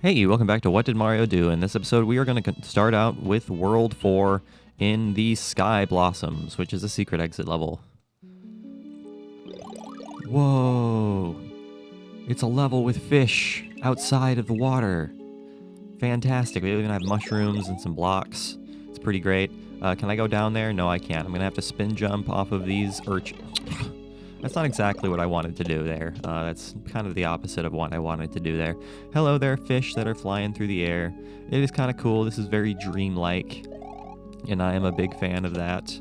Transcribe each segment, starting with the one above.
Hey, welcome back to What Did Mario Do? In this episode, we are going to start out with World 4 in the Sky Blossoms, which is a secret exit level. Whoa! It's a level with fish outside of the water. Fantastic. We even have mushrooms and some blocks. It's pretty great. Can I go down there? No, I can't. I'm going to have to spin jump off of these urchins. That's not exactly what I wanted to do there. That's kind of the opposite of what I wanted to do there. Hello there, fish that are flying through the air. It is kind of cool. This is very dreamlike, and I am a big fan of that.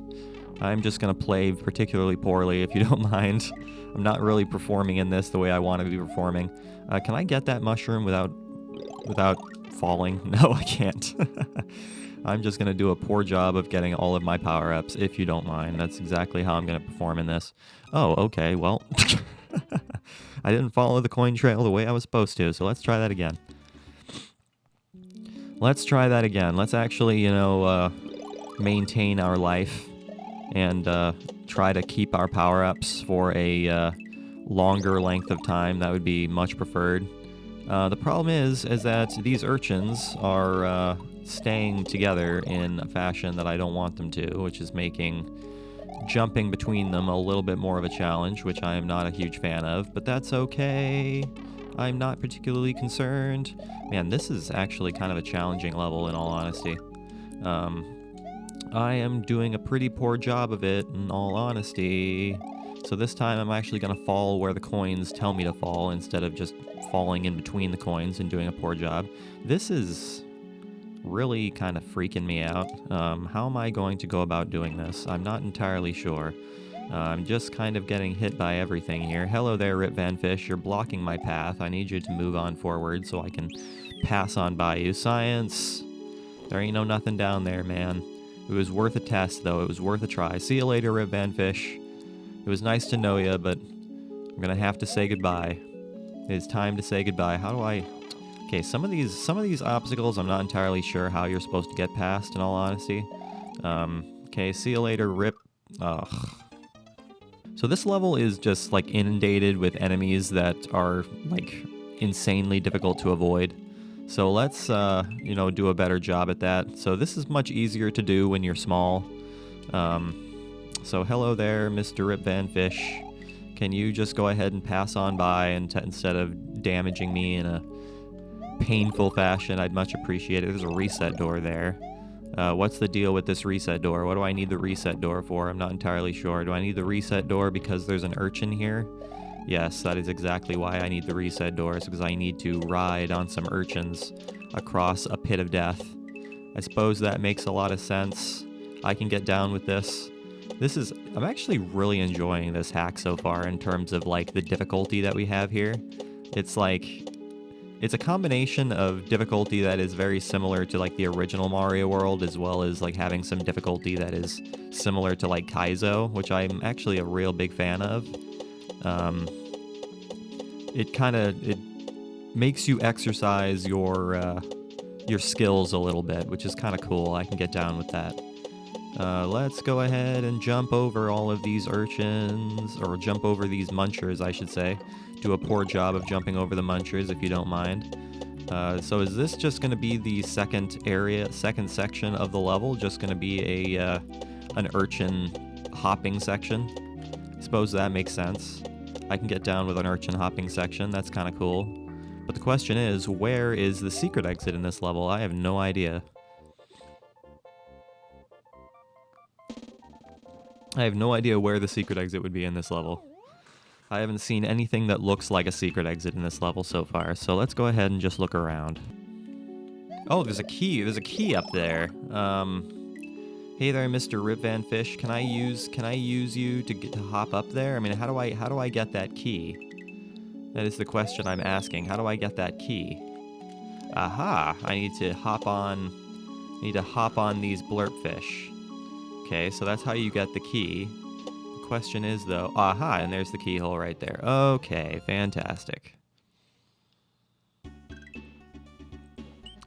I'm just going to play particularly poorly, if you don't mind. I'm not really performing in this the way I want to be performing. Can I get that mushroom without falling? No, I can't. I'm just going to do a poor job of getting all of my power-ups, if you don't mind. That's exactly how I'm going to perform in this. Oh, okay, well, I didn't follow the coin trail the way I was supposed to, so let's try that again. Let's actually, maintain our life and try to keep our power-ups for a longer length of time. That would be much preferred. The problem is that these urchins are staying together in a fashion that I don't want them to, which is making jumping between them a little bit more of a challenge, which I am not a huge fan of, but that's okay. I'm not particularly concerned. Man, this is actually kind of a challenging level, in all honesty. I am doing a pretty poor job of it, in all honesty. So this time I'm actually going to fall where the coins tell me to fall instead of just falling in between the coins and doing a poor job. This is really kind of freaking me out. How am I going to go about doing this? I'm not entirely sure. I'm just kind of getting hit by everything here. Hello there, Rip Van Fish. You're blocking my path. I need you to move on forward so I can pass on by you. Science! There ain't no nothing down there, man. It was worth a test, though. It was worth a try. See you later, Rip Van Fish. It was nice to know you, but I'm gonna have to say goodbye. It is time to say goodbye. How do I... Okay, some of these obstacles I'm not entirely sure how you're supposed to get past, in all honesty. Okay, see you later, Rip. Ugh. So this level is just like inundated with enemies that are like insanely difficult to avoid. So let's do a better job at that. So this is much easier to do when you're small. So hello there, Mr. Rip Van Fish. Can you just go ahead and pass on by instead of damaging me in a painful fashion? I'd much appreciate it. There's a reset door there. What's the deal with this reset door? What do I need the reset door for? I'm not entirely sure. Do I need the reset door because there's an urchin here? Yes, that is exactly why I need the reset doors, because I need to ride on some urchins across a pit of death. I suppose that makes a lot of sense. I can get down with this. I'm actually really enjoying this hack so far in terms of like the difficulty that we have here. It's a combination of difficulty that is very similar to like the original Mario World, as well as like having some difficulty that is similar to like Kaizo, which I'm actually a real big fan of. It makes you exercise your skills a little bit, which is kind of cool. I can get down with that. Let's go ahead and jump over all of these urchins, or jump over these munchers, I should say. Do a poor job of jumping over the munchers, if you don't mind. So is this just going to be the second section of the level? Just going to be an urchin hopping section? I suppose that makes sense. I can get down with an urchin hopping section. That's kind of cool. But the question is, where is the secret exit in this level? I have no idea. I have no idea where the secret exit would be in this level. I haven't seen anything that looks like a secret exit in this level so far, so let's go ahead and just look around. Oh, there's a key. There's a key up there. Hey there, Mr. Rip Van Fish. Can I use you to hop up there? I mean, how do I get that key? That is the question I'm asking. How do I get that key? Aha! I need to hop on these blurpfish. Okay, so that's how you get the key. The question is, though... Aha, and there's the keyhole right there. Okay, fantastic.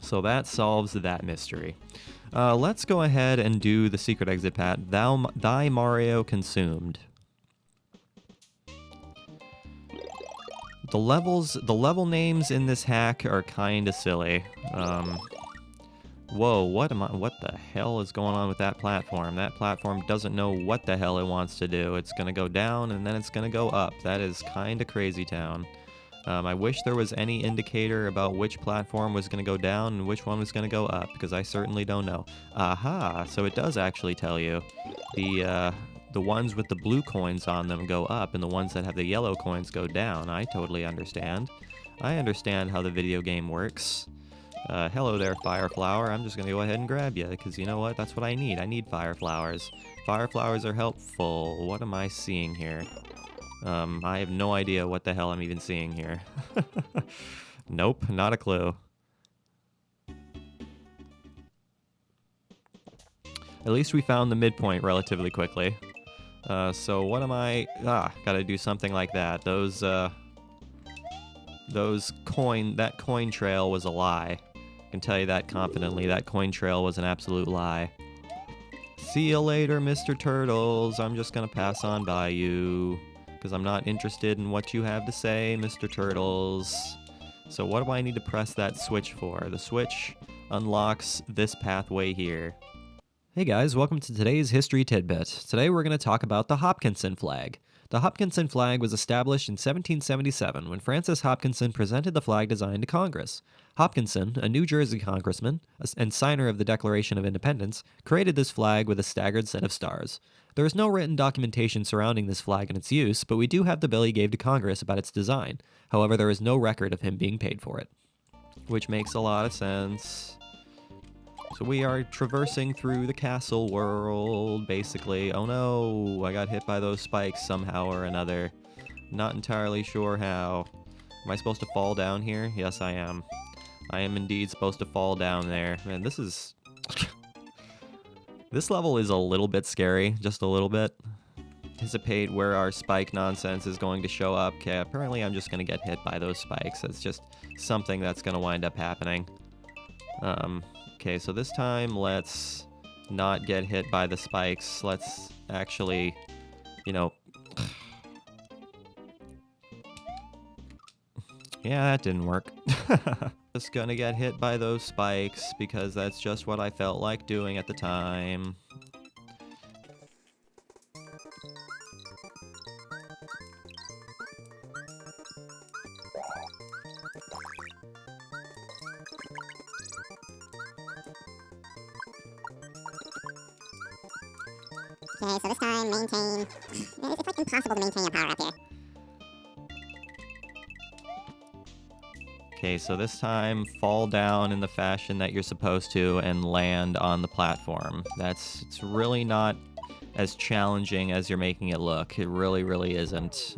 So that solves that mystery. Let's go ahead and do the secret exit path. Thy Mario consumed. The level names in this hack are kind of silly. Whoa, what the hell is going on with that platform? That platform doesn't know what the hell it wants to do. It's gonna go down and then it's gonna go up. That is kind of crazy town. I wish there was any indicator about which platform was gonna go down and which one was gonna go up, because I certainly don't know. Aha, so it does actually tell you. The ones with the blue coins on them go up, and the ones that have the yellow coins go down. I totally understand. I understand how the video game works. Hello there, Fire Flower. I'm just gonna go ahead and grab you, because you know what? That's what I need. I need Fire Flowers. Fire Flowers are helpful. What am I seeing here? I have no idea what the hell I'm even seeing here. Nope, not a clue. At least we found the midpoint relatively quickly. So what am I... gotta do something like that. That coin trail was a lie. I can tell you that confidently. That coin trail was an absolute lie. See you later, Mr. Turtles. I'm just gonna pass on by you, because I'm not interested in what you have to say, Mr. Turtles. So what do I need to press that switch for? The switch unlocks this pathway here. Hey guys, welcome to today's History Tidbit. Today we're going to talk about the Hopkinson flag. The Hopkinson flag was established in 1777 when Francis Hopkinson presented the flag design to Congress. Hopkinson, a New Jersey congressman and signer of the Declaration of Independence, created this flag with a staggered set of stars. There is no written documentation surrounding this flag and its use, but we do have the bill he gave to Congress about its design. However, there is no record of him being paid for it. Which makes a lot of sense. So we are traversing through the castle world, basically. Oh no, I got hit by those spikes somehow or another. Not entirely sure how. Am I supposed to fall down here? Yes, I am. I am indeed supposed to fall down there. Man, this is... This level is a little bit scary, just a little bit. Anticipate where our spike nonsense is going to show up. Okay, apparently I'm just going to get hit by those spikes. That's just something that's going to wind up happening. Okay, so this time let's not get hit by the spikes. Let's actually, you know... Yeah, that didn't work. Just gonna get hit by those spikes because that's just what I felt like doing at the time. Okay, so this time, maintain... It's like impossible to maintain your power up here. Okay, so this time, fall down in the fashion that you're supposed to and land on the platform. It's really not as challenging as you're making it look. It really, really isn't.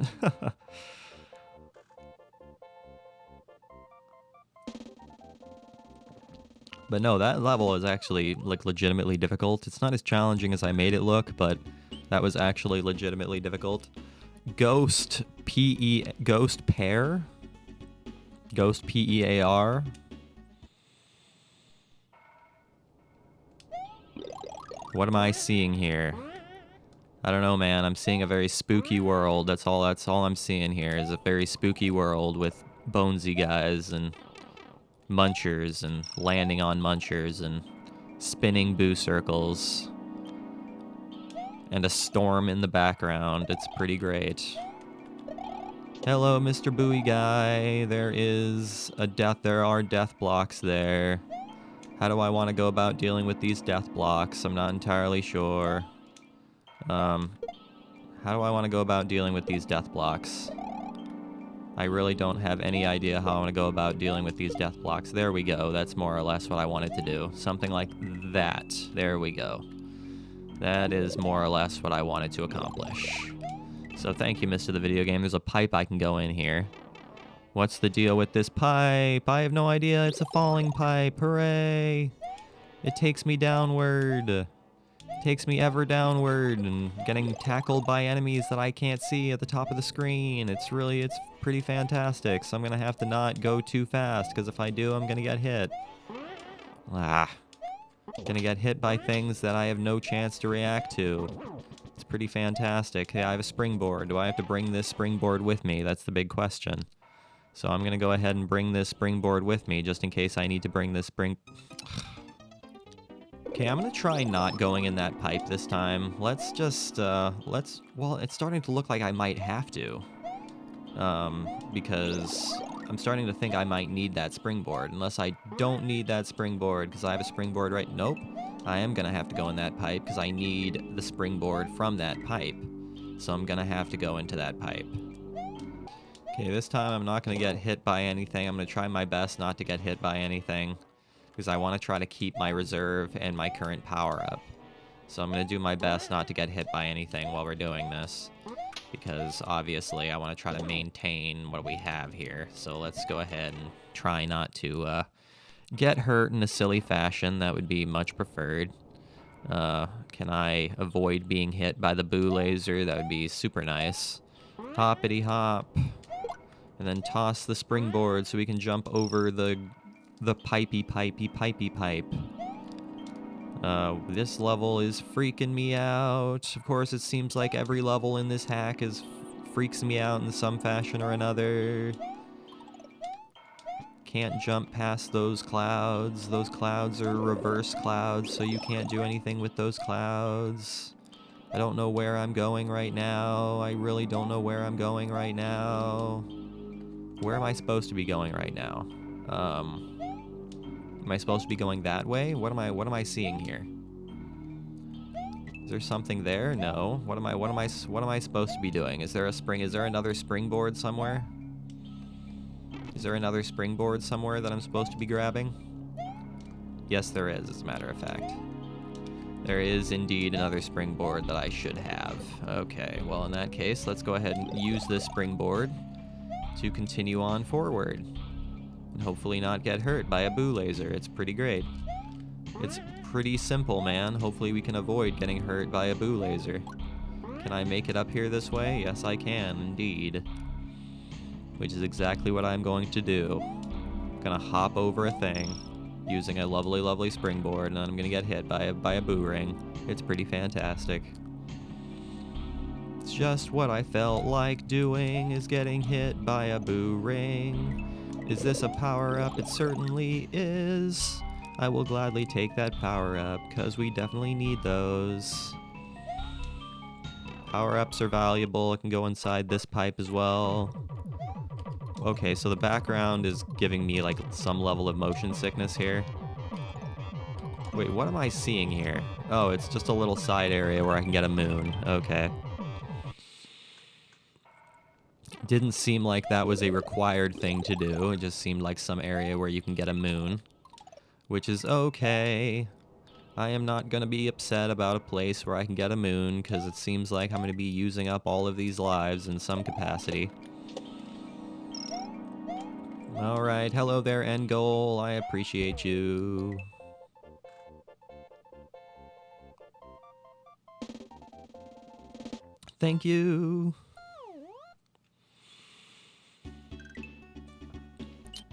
But no, that level is actually, like, legitimately difficult. It's not as challenging as I made it look, but that was actually legitimately difficult. GhostP.E.A.R? GhostP.E.A.R? What am I seeing here? I don't know, man. I'm seeing a very spooky world. That's all I'm seeing here is a very spooky world with bonesy guys and munchers and landing on munchers and spinning boo circles and a storm in the background. It's pretty great. Hello, Mr. Buoy Guy. There are death blocks there. How do I want to go about dealing with these death blocks? I'm not entirely sure. How do I want to go about dealing with these death blocks? I really don't have any idea how I want to go about dealing with these death blocks. There we go. That's more or less what I wanted to do. Something like that. There we go. That is more or less what I wanted to accomplish. So thank you, Mr. the Video Game. There's a pipe I can go in here. What's the deal with this pipe? I have no idea. It's a falling pipe. Hooray! It takes me downward. Takes me ever downward and getting tackled by enemies that I can't see at the top of the screen. It's pretty fantastic. So I'm gonna have to not go too fast, because if I do, I'm gonna get hit. Gonna get hit by things that I have no chance to react to. It's pretty fantastic. Hey, I have a springboard. Do I have to bring this springboard with me? That's the big question. So I'm going to go ahead and bring this springboard with me just in case I need to bring this Okay, I'm going to try not going in that pipe this time. Let's just, well, it's starting to look like I might have to. Because I'm starting to think I might need that springboard. Unless I don't need that springboard because I have a springboard right... Nope. I am going to have to go in that pipe because I need the springboard from that pipe. So I'm going to have to go into that pipe. Okay, this time I'm not going to get hit by anything. I'm going to try my best not to get hit by anything because I want to try to keep my reserve and my current power up. So I'm going to do my best not to get hit by anything while we're doing this, because obviously I want to try to maintain what we have here. So let's go ahead and try not to get hurt in a silly fashion. That would be much preferred. Can I avoid being hit by the boo laser? That would be super nice. Hoppity hop. And then toss the springboard so we can jump over the pipey pipe. This level is freaking me out. Of course, it seems like every level in this hack freaks me out in some fashion or another. Can't jump past those clouds. Those clouds are reverse clouds, so you can't do anything with those clouds. I don't know where I'm going right now. I really don't know where I'm going right now. Where am I supposed to be going right now? Am I supposed to be going that way? What am I seeing here? Is there something there? No. What am I supposed to be doing? Is there another springboard somewhere? Is there another springboard somewhere that I'm supposed to be grabbing? Yes, there is, as a matter of fact. There is indeed another springboard that I should have. Okay, well in that case, let's go ahead and use this springboard to continue on forward. And hopefully not get hurt by a boo laser. It's pretty great. It's pretty simple, man. Hopefully we can avoid getting hurt by a boo laser. Can I make it up here this way? Yes, I can, indeed. Which is exactly what I'm going to do. I'm gonna hop over a thing using a lovely, lovely springboard, and then I'm gonna get hit by a boo ring. It's pretty fantastic. It's just what I felt like doing, is getting hit by a boo ring. Is this a power-up? It certainly is. I will gladly take that power-up, because we definitely need those. Power-ups are valuable. It can go inside this pipe as well. Okay, so the background is giving me, like, some level of motion sickness here. Wait, what am I seeing here? Oh, it's just a little side area where I can get a moon. Okay. Didn't seem like that was a required thing to do. It just seemed like some area where you can get a moon, which is okay. I am not going to be upset about a place where I can get a moon, because it seems like I'm going to be using up all of these lives in some capacity. Alright, hello there, end goal. I appreciate you. Thank you.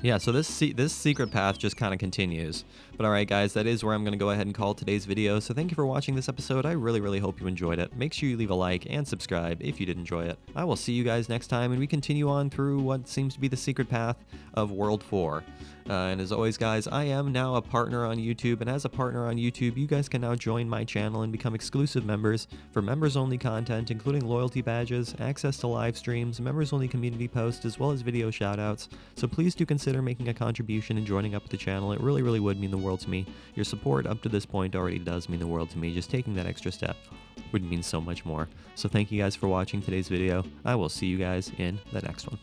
Yeah, so this secret path just kind of continues. But alright guys, that is where I'm going to go ahead and call today's video. So thank you for watching this episode. I really, really hope you enjoyed it. Make sure you leave a like and subscribe if you did enjoy it. I will see you guys next time, and we continue on through what seems to be the secret path of World 4. And as always guys, I am now a partner on YouTube, and as a partner on YouTube, you guys can now join my channel and become exclusive members for members-only content, including loyalty badges, access to live streams, members-only community posts, as well as video shoutouts. So please do consider making a contribution and joining up with the channel. It really, really would mean the world to me. Your support up to this point already does mean the world to me. Just taking that extra step would mean so much more. So thank you guys for watching today's video. I will see you guys in the next one.